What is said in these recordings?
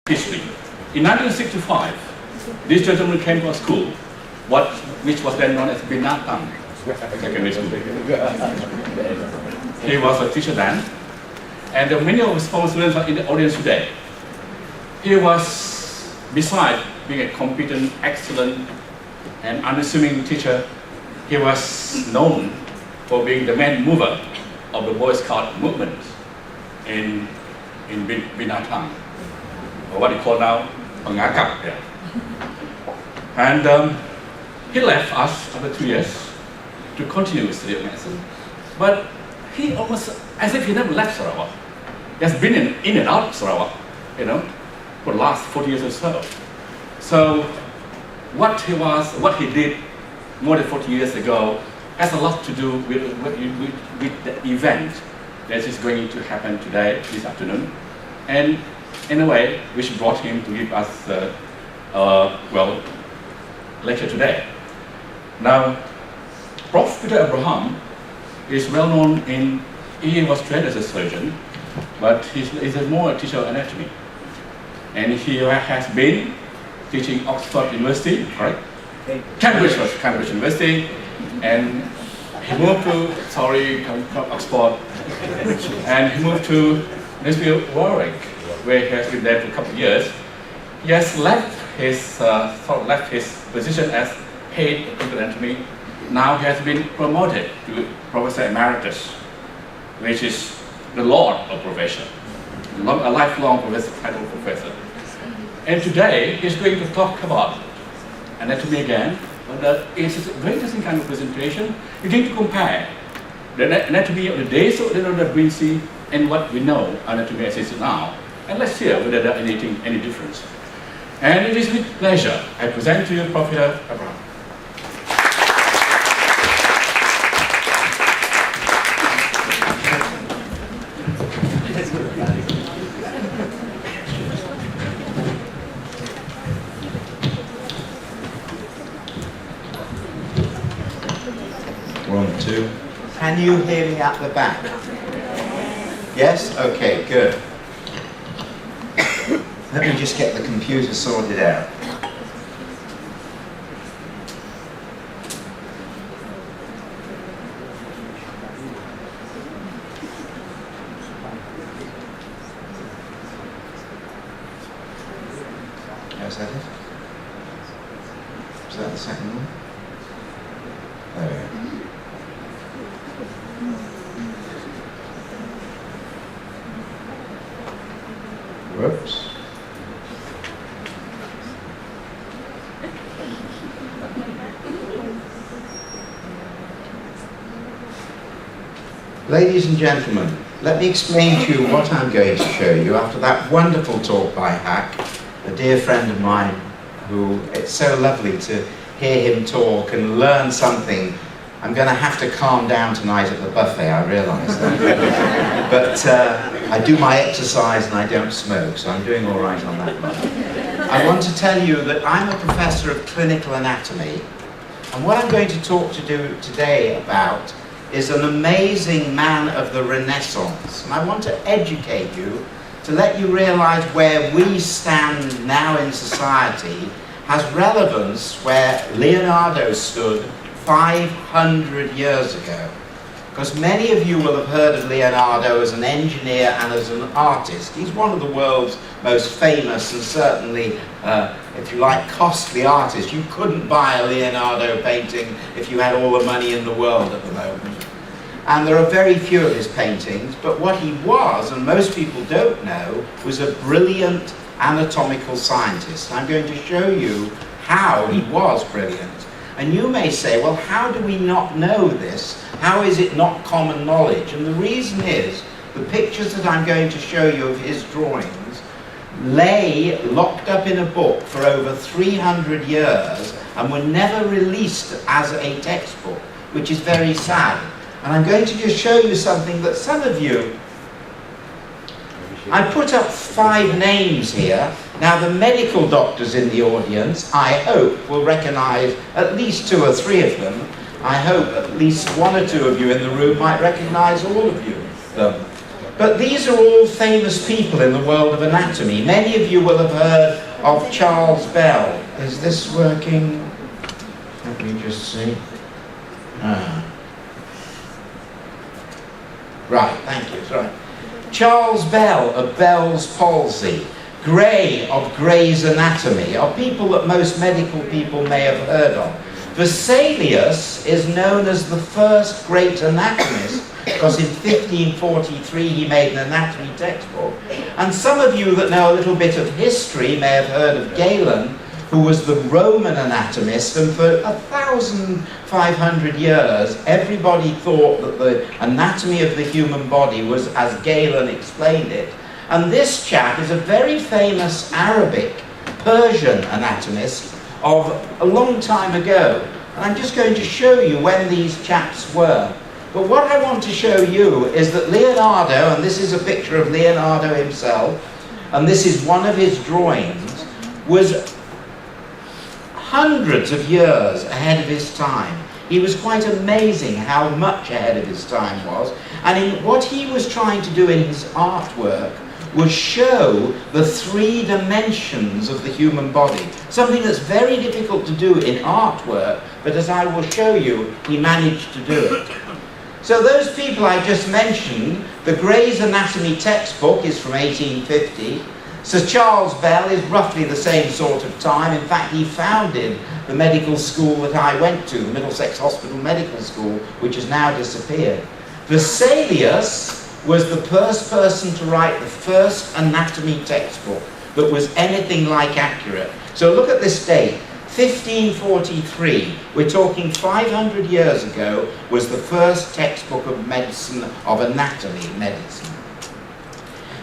history. In 1965, this gentleman came to a school, which was then known as Binatang Secondary School. He was a teacher then, and many of his former students are in the audience today. He was, besides being a competent, excellent, and unassuming teacher, he was known for being the main mover of the Boy Scout movement in Binatang, or what you call now Pangakap. Yeah. And he left us after 2 years to continue his study of medicine. But he almost, as if he never left Sarawak. He has been in and out of Sarawak, for the last 40 years or so. So what he did more than 40 years ago has a lot to do with the event that is going to happen today, this afternoon. And in a way, which brought him to give us lecture today. Now, Prof. Peter Abraham is well known he was trained as a surgeon, but he's more a teacher of anatomy. And he has been teaching Oxford University, correct? Cambridge University, and he moved to, Oxford, and he moved to University of Warwick, where he has been there for a couple of years. He has left his position as head of clinical anatomy. Now he has been promoted to Professor Emeritus, which is the Lord of profession, a lifelong title professor. And today he's going to talk about anatomy again, but it's a very interesting kind of presentation. We're going to compare the anatomy of the days of Leonardo da Vinci and what we know anatomy as it is now. And let's hear whether there is any difference. And it is with pleasure I present to you Professor Abraham. One, two. Can you hear me at the back? Yes? Okay, good. Let me just get the computer sorted out. Is that it? Is that the second one? There we go. Whoops. Ladies and gentlemen, let me explain to you what I'm going to show you after that wonderful talk by Hack, a dear friend of mine who, it's so lovely to hear him talk and learn something. I'm going to have to calm down tonight at the buffet, I realise that. But I do my exercise and I don't smoke, so I'm doing all right on that one. I want to tell you that I'm a professor of clinical anatomy, and what I'm going to talk to do today about is an amazing man of the Renaissance. And I want to educate you, to let you realise where we stand now in society has relevance where Leonardo stood 500 years ago. Because many of you will have heard of Leonardo as an engineer and as an artist. He's one of the world's most famous and certainly, if you like, costly artists. You couldn't buy a Leonardo painting if you had all the money in the world at the moment. And there are very few of his paintings, but what he was, and most people don't know, was a brilliant anatomical scientist. I'm going to show you how he was brilliant. And you may say, well, how do we not know this? How is it not common knowledge? And the reason is, the pictures that I'm going to show you of his drawings lay locked up in a book for over 300 years and were never released as a textbook, which is very sad. And I'm going to just show you something that some of you, I put up 5 names here. Now the medical doctors in the audience, I hope, will recognise at least 2 or 3 of them. I hope at least 1 or 2 of you in the room might recognise all of them. But these are all famous people in the world of anatomy. Many of you will have heard of Charles Bell. Is this working? Let me just see. Right, thank you. Right. Charles Bell of Bell's palsy. Gray of Gray's Anatomy are people that most medical people may have heard of. Vesalius is known as the first great anatomist because in 1543 he made an anatomy textbook. And some of you that know a little bit of history may have heard of Galen, who was the Roman anatomist, and for 1,500 years everybody thought that the anatomy of the human body was as Galen explained it. And this chap is a very famous Arabic, Persian anatomist of a long time ago. And I'm just going to show you when these chaps were. But what I want to show you is that Leonardo, and this is a picture of Leonardo himself, and this is one of his drawings, was hundreds of years ahead of his time. He was quite amazing how much ahead of his time was. And what he was trying to do in his artwork was show the 3 dimensions of the human body. Something that's very difficult to do in artwork, but as I will show you, he managed to do it. So those people I just mentioned, the Gray's Anatomy textbook is from 1850. Sir Charles Bell is roughly the same sort of time. In fact, he founded the medical school that I went to, the Middlesex Hospital Medical School, which has now disappeared. Vesalius was the first person to write the first anatomy textbook that was anything like accurate. So look at this date, 1543. We're talking 500 years ago was the first textbook of medicine, of anatomy medicine.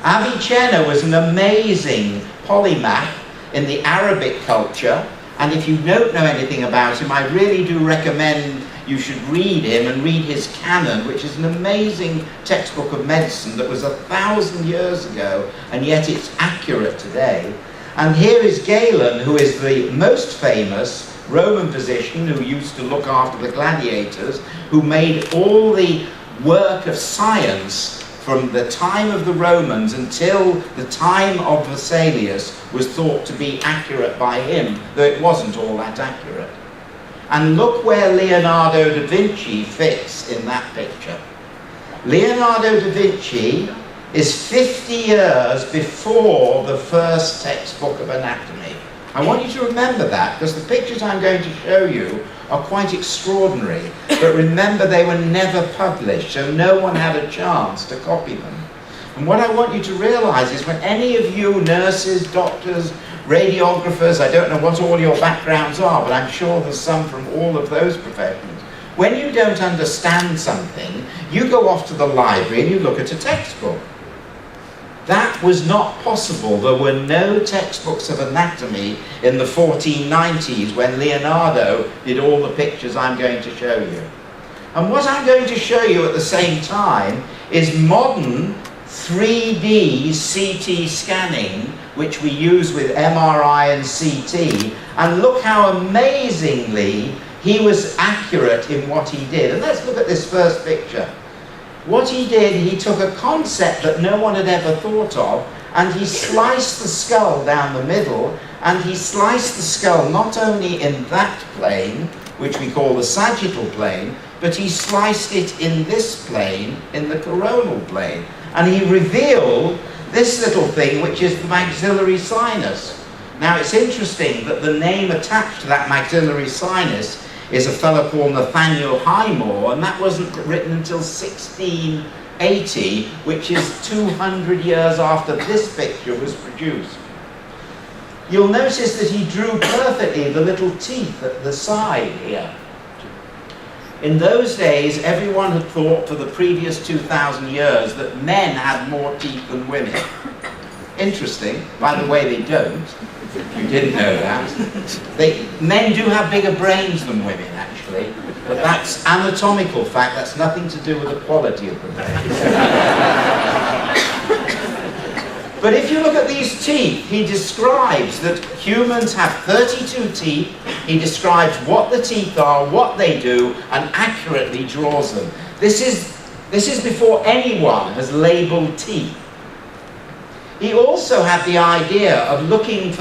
Avicenna was an amazing polymath in the Arabic culture, and if you don't know anything about him, I really do recommend you should read him and read his canon, which is an amazing textbook of medicine that was 1,000 years ago, and yet it's accurate today. And here is Galen, who is the most famous Roman physician who used to look after the gladiators, who made all the work of science from the time of the Romans until the time of Vesalius was thought to be accurate by him, though it wasn't all that accurate. And look where Leonardo da Vinci fits in that picture. Leonardo da Vinci is 50 years before the first textbook of anatomy. I want you to remember that, because the pictures I'm going to show you are quite extraordinary. But remember, they were never published, so no one had a chance to copy them. And what I want you to realize is when any of you nurses, doctors, radiographers, I don't know what all your backgrounds are, but I'm sure there's some from all of those professions. When you don't understand something, you go off to the library and you look at a textbook. That was not possible. There were no textbooks of anatomy in the 1490s when Leonardo did all the pictures I'm going to show you. And what I'm going to show you at the same time is modern 3D CT scanning, which we use with MRI and CT, and look how amazingly he was accurate in what he did. And let's look at this first picture. What he did, he took a concept that no one had ever thought of, and he sliced the skull down the middle, and he sliced the skull not only in that plane, which we call the sagittal plane, but he sliced it in this plane, in the coronal plane. And he revealed this little thing, which is the maxillary sinus. Now, it's interesting that the name attached to that maxillary sinus is a fellow called Nathaniel Highmore, and that wasn't written until 1680, which is 200 years after this picture was produced. You'll notice that he drew perfectly the little teeth at the side here. In those days, everyone had thought for the previous 2,000 years that men had more teeth than women. Interesting, by the way, they don't. You didn't know that. Men do have bigger brains than women, actually, but that's anatomical fact. That's nothing to do with the quality of the brain. But if you look at these teeth, he describes that humans have 32 teeth. He describes what the teeth are, what they do, and accurately draws them. This is This is before anyone has labelled teeth. He also had the idea of looking for